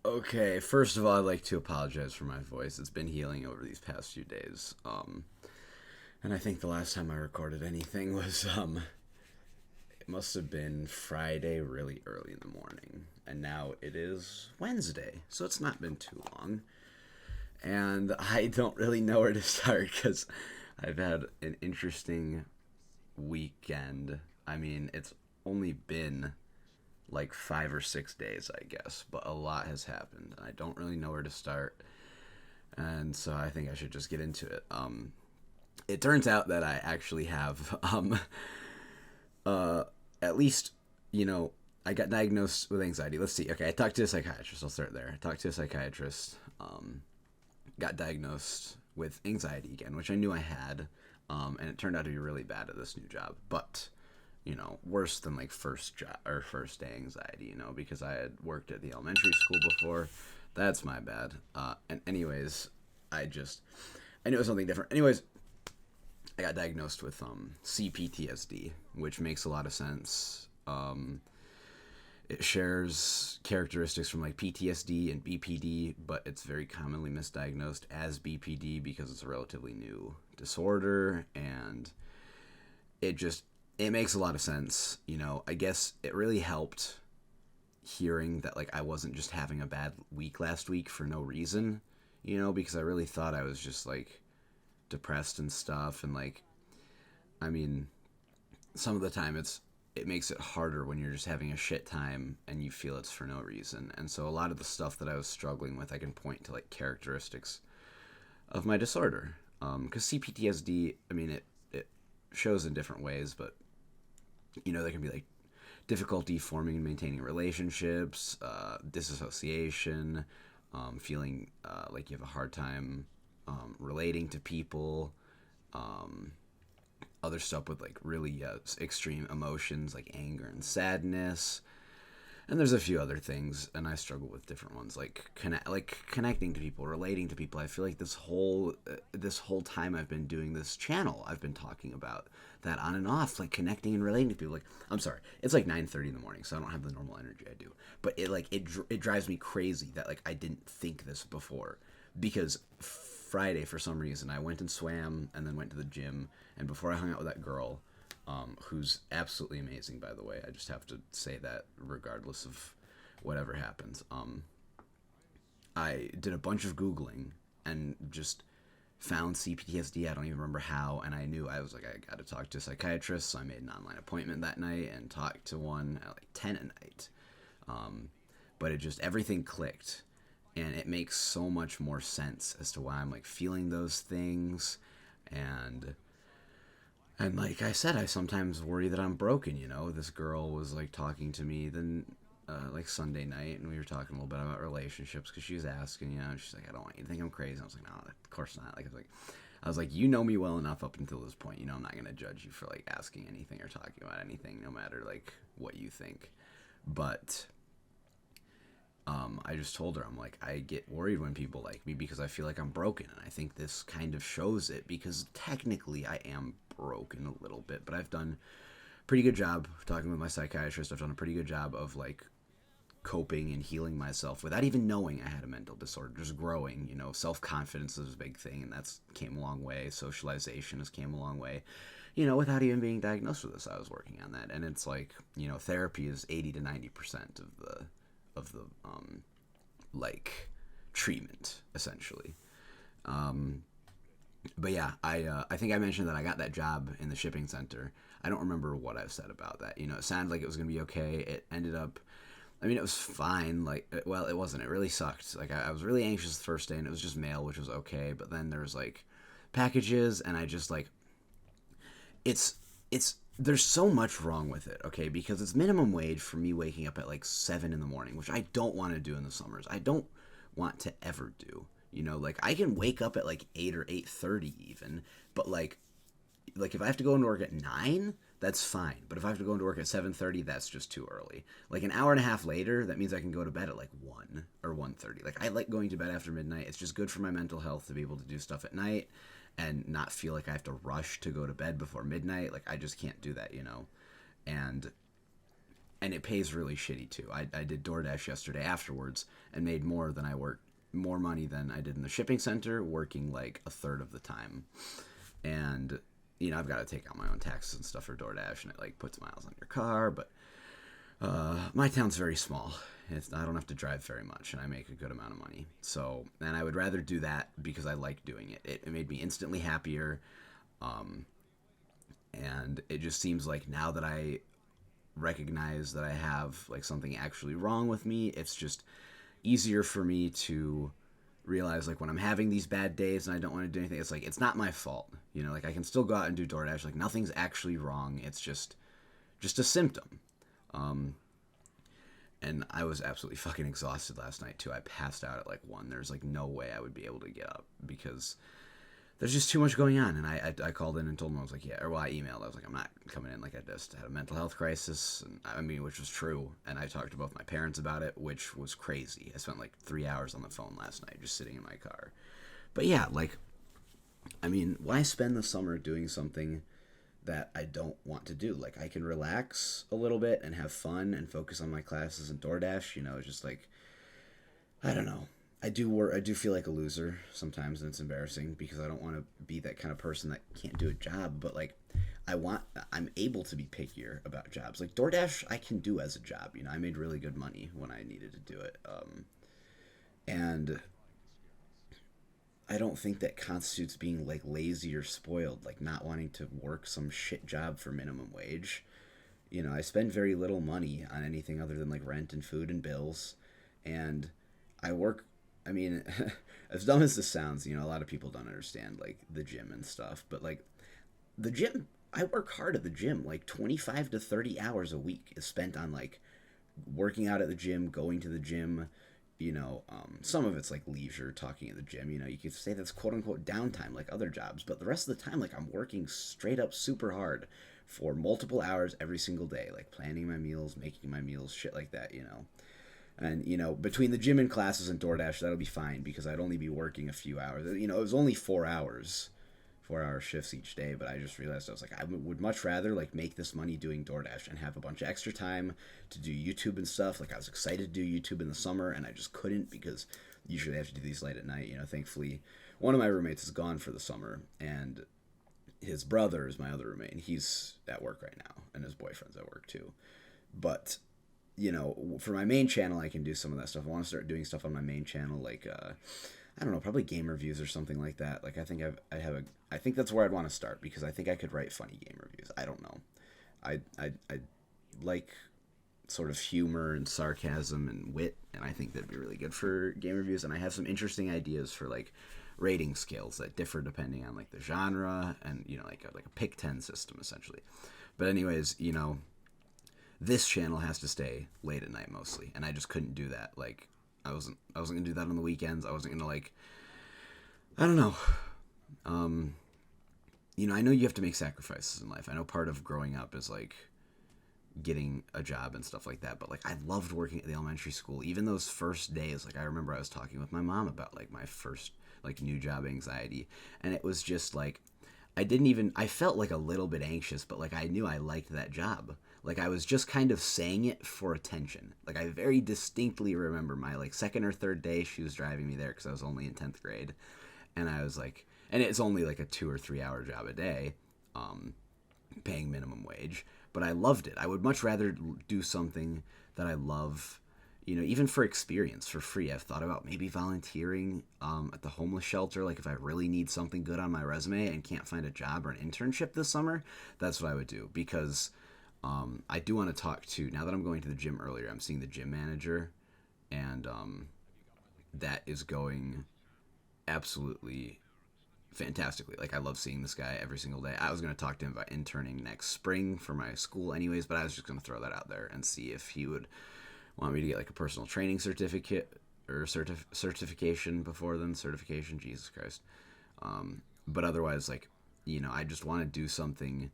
Okay, first of all, I'd like to apologize for my voice. It's been healing over these past few days. And I think the last time I recorded anything was it must have been Friday really early in the morning. And now it is Wednesday, so it's not been too long. And I don't really know where to start cuz I've had an interesting weekend. I mean, it's only been like 5 or 6 days, I guess, but a lot has happened. I don't really know where to start, and so I think I should just get into it. It turns out that I actually have, uh, at least, you know, I got diagnosed with anxiety. Let's see. Okay, I talked to a psychiatrist. I'll start there. I talked to a psychiatrist. Got diagnosed with anxiety again, which I knew I had, and it turned out to be really bad at this new job. But worse than like first job or first day anxiety, because I had worked at the elementary school before. That's my bad. And anyways, I knew it was something different. Anyways, I got diagnosed with CPTSD, which makes a lot of sense. It shares characteristics from like PTSD and BPD, but it's very commonly misdiagnosed as BPD because it's a relatively new disorder, and it just it makes a lot of sense. I guess it really helped hearing that like I wasn't just having a bad week last week for no reason, because I really thought I was just like depressed and stuff, and like I mean, some of the time it makes it harder when you're just having a shit time and you feel it's for no reason. And so a lot of the stuff that I was struggling with, I can point to like characteristics of my disorder. Because CPTSD, I mean, it shows in different ways, but there can be like difficulty forming and maintaining relationships, disassociation, feeling like you have a hard time relating to people, um, other stuff with like really extreme emotions like anger and sadness, and there's a few other things, and I struggle with different ones like connecting to people, relating to people. I feel like this whole time I've been doing this channel, I've been talking about that on and off, like connecting and relating to people. Like, I'm sorry, it's like 9:30 in the morning, so I don't have the normal energy I do, but it drives me crazy that like I didn't think this before, because Friday for some reason I went and swam and then went to the gym, and before I hung out with that girl, who's absolutely amazing, by the way. I just have to say that regardless of whatever happens. I did a bunch of Googling and just found CPTSD. I don't even remember how, and I was like, I got to talk to a psychiatrist, so I made an online appointment that night and talked to one at like 10 at night. But it just, everything clicked, and it makes so much more sense as to why I'm like feeling those things. And like I said, I sometimes worry that I'm broken. This girl was like talking to me then, like Sunday night, and we were talking a little bit about relationships because she was asking, she's like, I don't want you to think I'm crazy. I was like, no, of course not. Like I was like, you know me well enough up until this point. I'm not gonna judge you for like asking anything or talking about anything, no matter like what you think. But I just told her, I'm like, I get worried when people like me because I feel like I'm broken, and I think this kind of shows it, because technically I am broken a little bit, but I've done a pretty good job talking with my psychiatrist. I've done a pretty good job of like coping and healing myself without even knowing I had a mental disorder, just growing. Self-confidence is a big thing, and that's came a long way. Socialization has came a long way. Without even being diagnosed with this, I was working on that, and it's like, therapy is 80 to 90% of the like treatment, essentially. But yeah, I think I mentioned that I got that job in the shipping center. I don't remember what I've said about that. It sounded like it was gonna be okay. It ended up, I mean, it was fine. Like, well, it wasn't. It really sucked. Like, I was really anxious the first day, and it was just mail, which was okay. But then there was like packages, and I just like, it's there's so much wrong with it, okay? Because it's minimum wage for me waking up at like 7 in the morning, which I don't want to do in the summers. I don't want to ever do. Like I can wake up at like 8 or 8:30 even, but like if I have to go into work at 9, that's fine. But if I have to go into work at 7:30, that's just too early. Like an hour and a half later, that means I can go to bed at like 1 or 1:30. Like I like going to bed after midnight. It's just good for my mental health to be able to do stuff at night and not feel like I have to rush to go to bed before midnight. Like I just can't do that. And and it pays really shitty too. I did DoorDash yesterday afterwards and made more money than I did in the shipping center, working like a third of the time. And I've got to take out my own taxes and stuff for DoorDash, and it like puts miles on your car. But my town's very small. I don't have to drive very much, and I make a good amount of money. So, and I would rather do that because I like doing it. It made me instantly happier. And it just seems like now that I recognize that I have like something actually wrong with me, it's just easier for me to realize like when I'm having these bad days and I don't want to do anything, it's like it's not my fault. Like I can still go out and do DoorDash. Like nothing's actually wrong. It's just a symptom. And I was absolutely fucking exhausted last night too. I passed out at like 1. There's like no way I would be able to get up because there's just too much going on. And I called in and told them, I was like, I emailed. I was like, I'm not coming in. Like I just had a mental health crisis. And I mean, which was true. And I talked to both my parents about it, which was crazy. I spent like 3 hours on the phone last night just sitting in my car. But yeah, like, I mean, why spend the summer doing something that I don't want to do? Like I can relax a little bit and have fun and focus on my classes and DoorDash, it's just like, I don't know. I do feel like a loser sometimes, and it's embarrassing because I don't want to be that kind of person that can't do a job, but like I'm able to be pickier about jobs. Like DoorDash I can do as a job. I made really good money when I needed to do it. And I don't think that constitutes being like lazy or spoiled, like not wanting to work some shit job for minimum wage. I spend very little money on anything other than like rent and food and bills. And I work, I mean, as dumb as this sounds, a lot of people don't understand like the gym and stuff, but like the gym, I work hard at the gym. Like 25 to 30 hours a week is spent on like working out at the gym, going to the gym. Some of it's like leisure, talking at the gym. You could say that's quote unquote downtime like other jobs, but the rest of the time, like I'm working straight up super hard for multiple hours every single day, like planning my meals, making my meals, shit like that. And between the gym and classes and DoorDash, that'll be fine because I'd only be working a few hours. It was only 4 hours, 4-hour shifts each day, but I just realized I was like, I would much rather like make this money doing DoorDash and have a bunch of extra time to do YouTube and stuff. Like I was excited to do YouTube in the summer and I just couldn't because usually I have to do these late at night. Thankfully one of my roommates is gone for the summer and his brother is my other roommate and he's at work right now and his boyfriend's at work too. But for my main channel, I can do some of that stuff. I want to start doing stuff on my main channel, like I don't know, probably game reviews or something like that. Like I think that's where I'd want to start because I think I could write funny game reviews. I don't know. I like sort of humor and sarcasm and wit, and I think that'd be really good for game reviews. And I have some interesting ideas for like rating scales that differ depending on like the genre and like a pick 10 system essentially. But anyways, this channel has to stay late at night mostly, and I just couldn't do that. Like I wasn't gonna do that on the weekends. I wasn't gonna like, I don't know. I know you have to make sacrifices in life. I know part of growing up is like getting a job and stuff like that, but like I loved working at the elementary school. Even those first days, like I remember I was talking with my mom about like my first like new job anxiety, and it was just like I felt like a little bit anxious, but like I knew I liked that job. Like I was just kind of saying it for attention. Like I very distinctly remember my like second or third day she was driving me there because I was only in 10th grade. And I was like, and it's only like a 2 or 3 hour job a day, paying minimum wage. But I loved it. I would much rather do something that I love, even for experience, for free. I've thought about maybe volunteering at the homeless shelter. Like if I really need something good on my resume and can't find a job or an internship this summer, that's what I would do because I do want to talk to, now that I'm going to the gym earlier, I'm seeing the gym manager, and that is going absolutely fantastically. Like I love seeing this guy every single day. I was going to talk to him about interning next spring for my school anyways, but I was just going to throw that out there and see if he would want me to get like a personal training certificate or certification before then. Certification, Jesus Christ. But otherwise, like, I just want to do something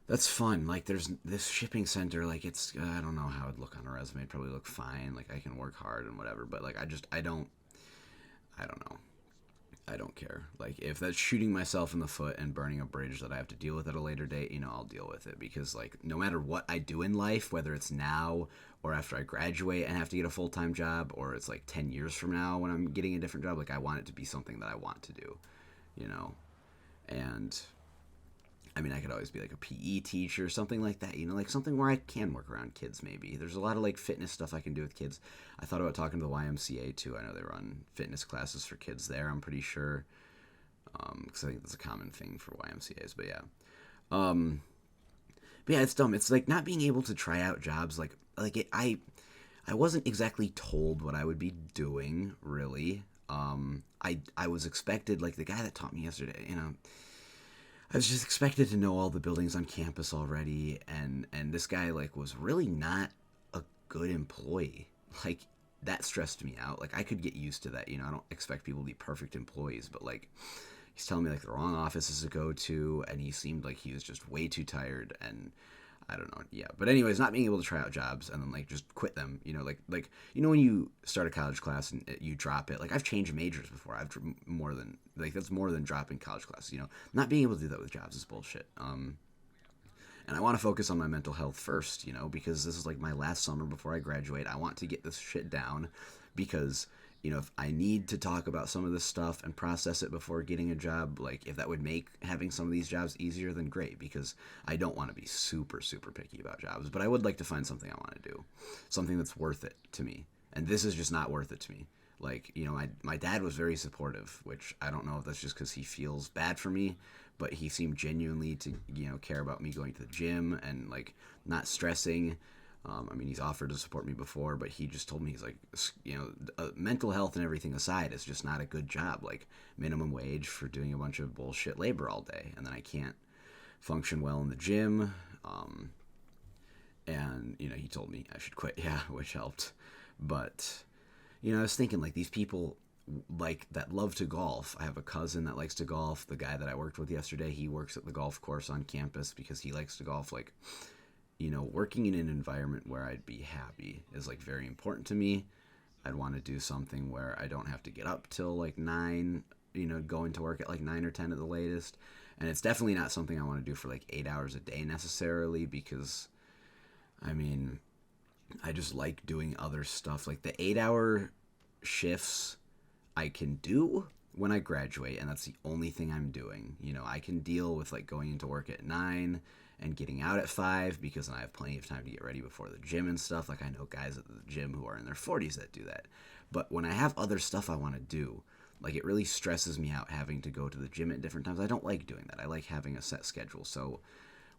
that's fun. Like there's this shipping center, like it's, I don't know how it'd look on a resume. It'd probably look fine. Like I can work hard and whatever, but like I don't know. I don't care. Like, if that's shooting myself in the foot and burning a bridge that I have to deal with at a later date, I'll deal with it. Because, like, no matter what I do in life, whether it's now or after I graduate and have to get a full time job, or it's like 10 years from now when I'm getting a different job, like, I want it to be something that I want to do, you know? And, I mean, I could always be like a PE teacher, something like that, like something where I can work around kids maybe. There's a lot of, like, fitness stuff I can do with kids. I thought about talking to the YMCA, too. I know they run fitness classes for kids there, I'm pretty sure. Because I think that's a common thing for YMCA's, but yeah. But yeah, it's dumb. It's like not being able to try out jobs. I wasn't exactly told what I would be doing, really. I was expected, like the guy that taught me yesterday, I was just expected to know all the buildings on campus already, and this guy, like, was really not a good employee. Like, that stressed me out. Like, I could get used to that, I don't expect people to be perfect employees, but, like, he's telling me, like, the wrong offices to go to, and he seemed like he was just way too tired, and I don't know. Yeah, but anyways, not being able to try out jobs and then, like, just quit them. When you start a college class and you drop it. Like, I've changed majors before. More than, like, that's more than dropping college classes. Not being able to do that with jobs is bullshit. And I want to focus on my mental health first. Because this is like my last summer before I graduate. I want to get this shit down because if I need to talk about some of this stuff and process it before getting a job, like, if that would make having some of these jobs easier, then great, because I don't want to be super, super picky about jobs, but I would like to find something I want to do, something that's worth it to me. And this is just not worth it to me. Like, my dad was very supportive, which I don't know if that's just because he feels bad for me, but he seemed genuinely to, care about me going to the gym and, like, not stressing. I mean, he's offered to support me before, but he just told me, he's like, mental health and everything aside, it's just not a good job. Like, minimum wage for doing a bunch of bullshit labor all day. And then I can't function well in the gym. And, he told me I should quit. Yeah, which helped. But, I was thinking, like, these people, like, that love to golf. I have a cousin that likes to golf. The guy that I worked with yesterday, he works at the golf course on campus because he likes to golf. Like, working in an environment where I'd be happy is, like, very important to me. I'd want to do something where I don't have to get up till, like, 9, going to work at, like, 9 or 10 at the latest. And it's definitely not something I want to do for, like, 8 hours a day necessarily because, I mean, I just like doing other stuff. Like, the 8-hour shifts I can do when I graduate, and that's the only thing I'm doing. I can deal with, like, going into work at 9 and getting out at 5 because then I have plenty of time to get ready before the gym and stuff. Like, I know guys at the gym who are in their 40s that do that. But when I have other stuff I want to do, like, it really stresses me out having to go to the gym at different times. I don't like doing that. I like having a set schedule. So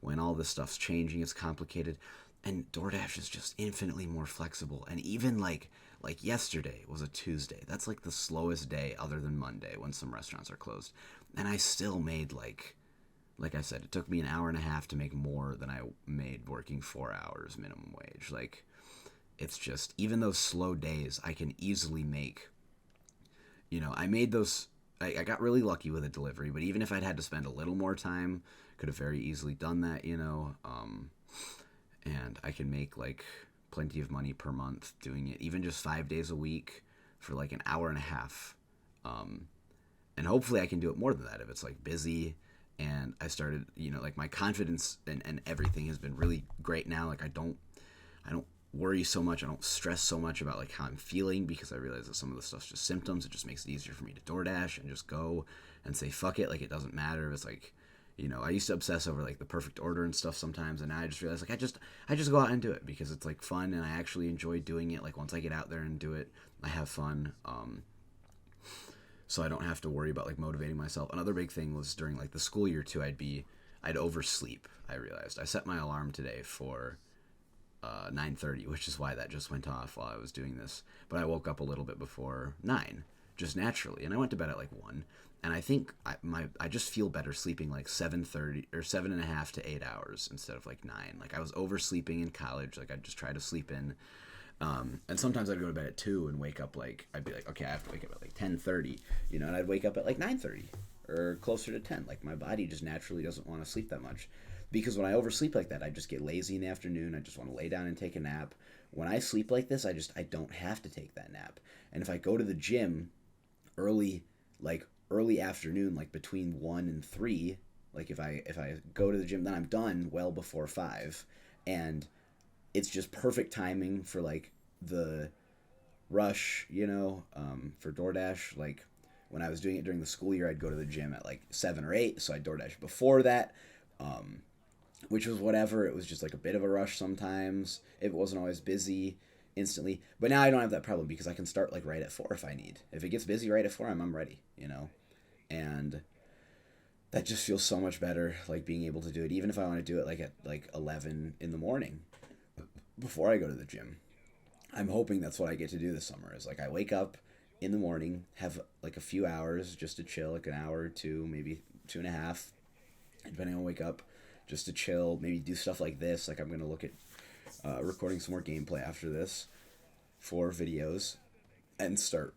when all this stuff's changing, it's complicated. And DoorDash is just infinitely more flexible. And even, like yesterday was a Tuesday. That's, like, the slowest day other than Monday when some restaurants are closed. And I still made, like I said, it took me an hour and a half to make more than I made working 4 hours minimum wage. Like, it's just, even those slow days, I can easily make, I made those, I got really lucky with a delivery, but even if I'd had to spend a little more time, could have very easily done that, and I can make, like, plenty of money per month doing it, even just 5 days a week for, like, an hour and a half. And hopefully I can do it more than that if it's, like, busy. And I started, like, my confidence and everything has been really great now. Like, I don't worry so much. I don't stress so much about, like, how I'm feeling because I realize that some of the stuff's just symptoms. It just makes it easier for me to DoorDash and just go and say, fuck it. Like, it doesn't matter if it's, like, I used to obsess over, like, the perfect order and stuff sometimes. And now I just realize, like, I just go out and do it because it's, like, fun and I actually enjoy doing it. Like, once I get out there and do it, I have fun. So I don't have to worry about, like, motivating myself. Another big thing was during, like, the school year too, I'd oversleep. I realized I set my alarm today for 9:30, which is why that just went off while I was doing this. But I woke up a little bit before 9, just naturally, and I went to bed at, like, 1. And I think I just feel better sleeping, like, 7:30 or 7.5 to 8 hours instead of, like, 9. Like, I was oversleeping in college. Like, I'd just try to sleep in. And sometimes I'd go to bed at 2 and wake up, like, I'd be like, okay, I have to wake up at, like, 10:30, and I'd wake up at, like, 9:30 or closer to 10. Like, my body just naturally doesn't want to sleep that much because when I oversleep like that, I just get lazy in the afternoon. I just want to lay down and take a nap. When I sleep like this, I don't have to take that nap. And if I go to the gym early, like, early afternoon, like between 1 and 3. Like if I go to the gym, then I'm done well before 5, and it's just perfect timing for like the rush, for DoorDash. Like when I was doing it during the school year, I'd go to the gym at like 7 or 8, so I'd DoorDash before that, um, which was whatever. It was just like a bit of a rush sometimes. It wasn't always busy instantly, but now I don't have that problem because I can start like right at 4 if I need. If it gets busy right at 4, I'm ready. And that just feels so much better, like being able to do it, even if I want to do it like at like 11 in the morning before I go to the gym. I'm hoping that's what I get to do this summer. Is like I wake up in the morning, have like a few hours just to chill, like an hour or two, maybe 2.5, depending on wake up, just to chill. Maybe do stuff like this. Like I'm gonna look at recording some more gameplay after this for videos, and start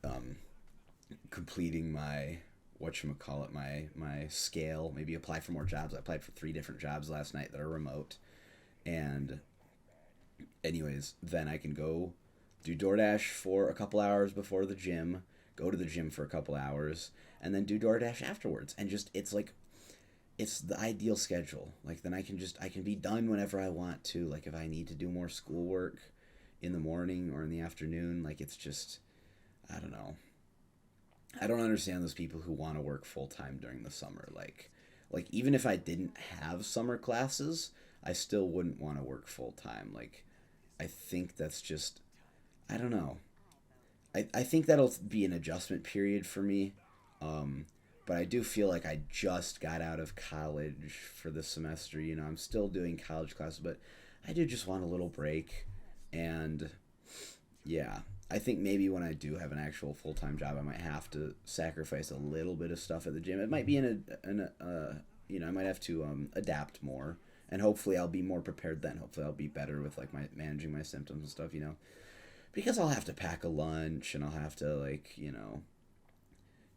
completing my whatchamacallit, my scale. Maybe apply for more jobs. I applied for 3 different jobs last night that are remote, and anyways, then I can go do DoorDash for a couple hours before the gym, go to the gym for a couple hours, and then do DoorDash afterwards. And just it's the ideal schedule. Like then I can be done whenever I want to. Like if I need to do more schoolwork in the morning or in the afternoon, like it's just I don't know. I don't understand those people who want to work full time during the summer. Like even if I didn't have summer classes, I still wouldn't want to work full time. Like I think that's just I don't know. I think that'll be an adjustment period for me. Um, but I do feel like I just got out of college for the semester. I'm still doing college classes, but I do just want a little break. And yeah, I think maybe when I do have an actual full time job, I might have to sacrifice a little bit of stuff at the gym. It might be I might have to adapt more, and hopefully I'll be more prepared then. Hopefully I'll be better with like my managing my symptoms and stuff. Because I'll have to pack a lunch and I'll have to like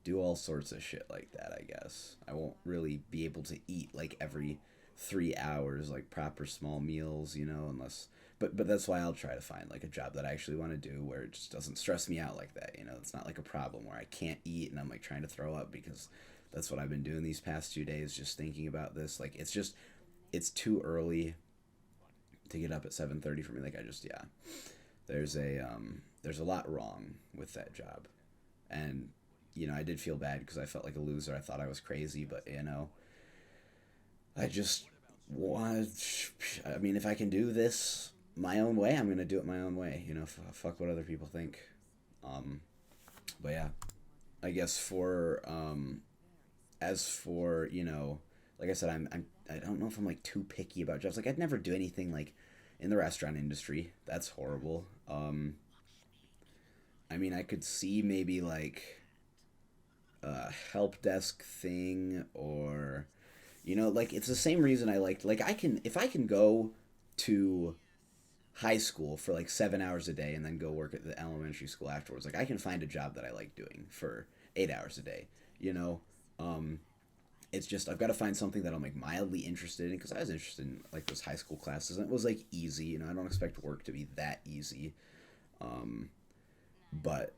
do all sorts of shit like that. I guess I won't really be able to eat like every 3 hours like proper small meals, unless but that's why I'll try to find like a job that I actually want to do where it just doesn't stress me out like that. It's not like a problem where I can't eat and I'm like trying to throw up, because that's what I've been doing these past 2 days, just thinking about this. Like it's too early to get up at 7:30 for me. Like I just yeah, there's a lot wrong with that job, and I did feel bad because I felt like a loser. I thought I was crazy, but I just want. I mean, if I can do this my own way, I'm gonna do it my own way. Fuck what other people think. Um, but yeah, I guess for as for like I said, I don't know if I'm like too picky about jobs. Like I'd never do anything like in the restaurant industry. That's horrible. I mean, I could see maybe like a help desk thing, or like it's the same reason I liked, like I can, if I can go to high school for like 7 hours a day and then go work at the elementary school afterwards. Like I can find a job that I like doing for 8 hours a day. You know, um, it's just I've got to find something that I'm like mildly interested in, because I was interested in like those high school classes and it was like easy. I don't expect work to be that easy, um, but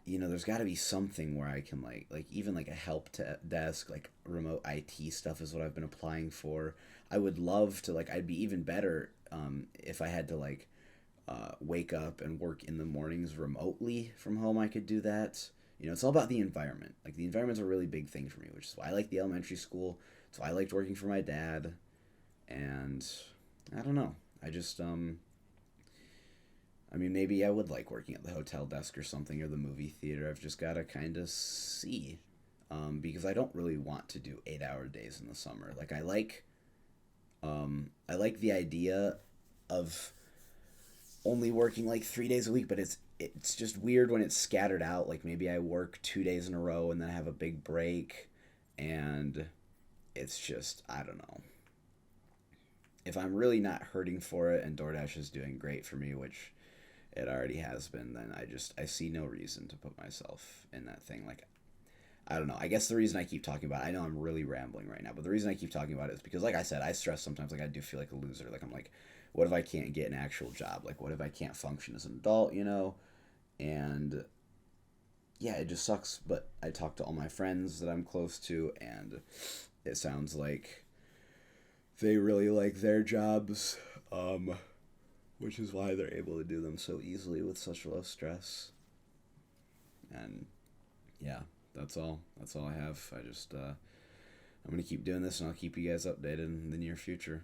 there's got to be something where I can like even like a desk, like remote IT stuff is what I've been applying for. I would love to, like, I'd be even better if I had to like wake up and work in the mornings remotely from home. I could do that. It's all about the environment. Like the environment's a really big thing for me, which is why I like the elementary school. It's why I liked working for my dad. And I don't know. I mean, maybe I would like working at the hotel desk or something, or the movie theater. I've just got to kind of see. Because I don't really want to do 8-hour days in the summer. Like, I like the idea of only working like 3 days a week, but it's just weird when it's scattered out. Like maybe I work 2 days in a row and then I have a big break, and it's just, I don't know. If I'm really not hurting for it and DoorDash is doing great for me, which it already has been, then I see no reason to put myself in that thing. Like, I don't know. I guess the reason I keep talking about it, I know I'm really rambling right now, but the reason I keep talking about it is because, like I said, I stress sometimes. Like, I do feel like a loser. Like, I'm like, what if I can't get an actual job? Like, what if I can't function as an adult, And yeah, it just sucks. But I talk to all my friends that I'm close to, and it sounds like they really like their jobs, which is why they're able to do them so easily with such low stress. And yeah, that's all. That's all I have. I'm gonna keep doing this, and I'll keep you guys updated in the near future.